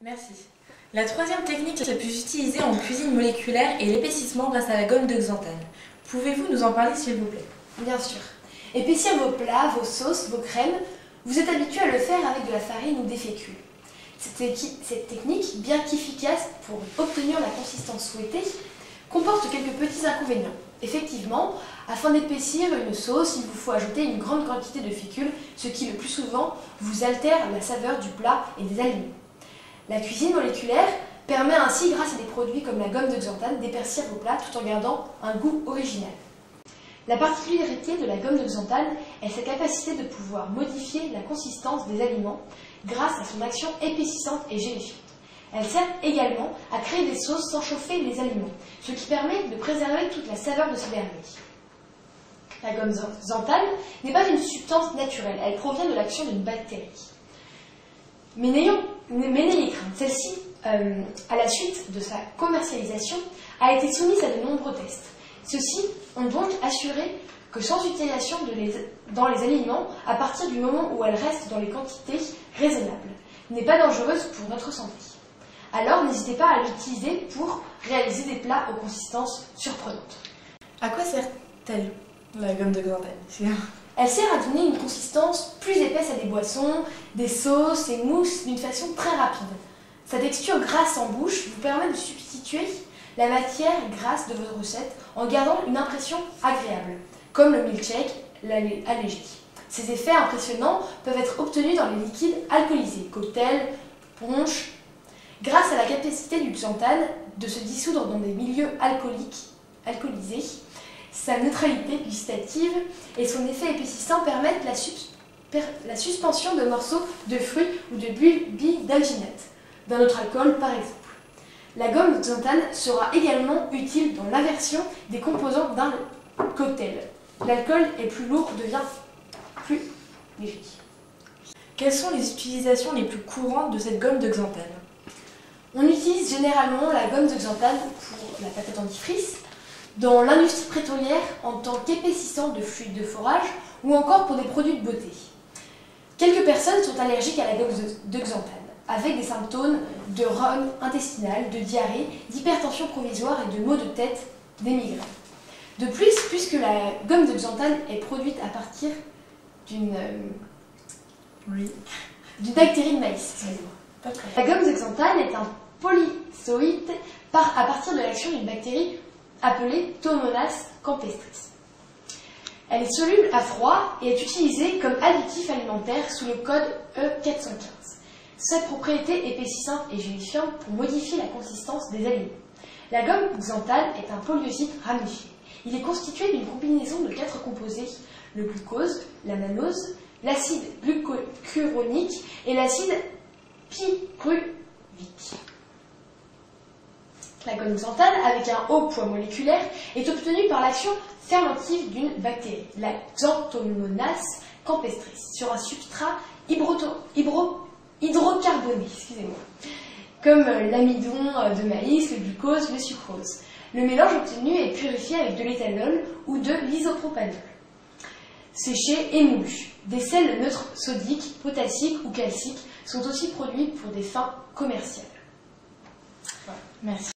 Merci. La troisième technique la plus utilisée en cuisine moléculaire est l'épaississement grâce à la gomme de xanthane. Pouvez-vous nous en parler s'il vous plaît? Bien sûr. Épaissir vos plats, vos sauces, vos crèmes, vous êtes habitué à le faire avec de la farine ou des fécules. Cette technique, bien qu'efficace pour obtenir la consistance souhaitée, comporte quelques petits inconvénients. Effectivement, afin d'épaissir une sauce, il vous faut ajouter une grande quantité de fécule, ce qui le plus souvent vous altère la saveur du plat et des aliments. La cuisine moléculaire permet ainsi, grâce à des produits comme la gomme de xanthane, d'épaissir vos plats tout en gardant un goût original. La particularité de la gomme de xanthane est sa capacité de pouvoir modifier la consistance des aliments grâce à son action épaississante et gélifiante. Elle sert également à créer des sauces sans chauffer les aliments, ce qui permet de préserver toute la saveur de ces derniers. La gomme xanthane n'est pas une substance naturelle, elle provient de l'action d'une bactérie. Mais n'ayez crainte, celle-ci, à la suite de sa commercialisation, a été soumise à de nombreux tests. Ceux-ci ont donc assuré que sans utilisation dans les aliments, à partir du moment où elle reste dans les quantités raisonnables, n'est pas dangereuse pour notre santé. Alors n'hésitez pas à l'utiliser pour réaliser des plats aux consistances surprenantes. À quoi sert-elle, la gomme de xanthane? Elle sert à donner une consistance plus épaisse à des boissons, des sauces et mousses d'une façon très rapide. Sa texture grasse en bouche vous permet de substituer la matière grasse de votre recette en gardant une impression agréable, comme le milkshake allégé. Ces effets impressionnants peuvent être obtenus dans les liquides alcoolisés, cocktails, punch. Grâce à la capacité du xanthane de se dissoudre dans des milieux alcoolisés, sa neutralité gustative et son effet épaississant permettent la suspension de morceaux de fruits ou de billes d'alginate, d'un autre alcool par exemple. La gomme de xanthane sera également utile dans l'inversion des composants d'un cocktail. L'alcool est plus lourd, devient plus léger. Quelles sont les utilisations les plus courantes de cette gomme de xanthane? On utilise généralement la gomme de xanthane pour la pâte à dentifrice, dans l'industrie pétrolière en tant qu'épaississant de fluides de forage ou encore pour des produits de beauté. Quelques personnes sont allergiques à la gomme de xanthane, avec des symptômes de rhume intestinal, de diarrhée, d'hypertension provisoire et de maux de tête, des migraines. De plus, puisque la gomme de xanthane est produite à partir d'une bactérie de maïs, la gomme de xanthane est un polysoïde à partir de l'action d'une bactérie appelée Pseudomonas campestris. Elle est soluble à froid et est utilisée comme additif alimentaire sous le code E415. Sa propriété épaississante et gélifiante pour modifier la consistance des aliments. La gomme xanthane est un polyoside ramifié. Il est constitué d'une combinaison de 4 composés, le glucose, la mannose, l'acide glucuronique et l'acide pyruvique. La gomme xanthane, avec un haut poids moléculaire, est obtenue par l'action fermentive d'une bactérie, la Xanthomonas campestris, sur un substrat hydrocarboné, comme l'amidon de maïs, le glucose, le sucrose. Le mélange obtenu est purifié avec de l'éthanol ou de l'isopropanol. Séché et moulu. Des sels neutres sodiques, potassiques ou calciques sont aussi produits pour des fins commerciales. Merci.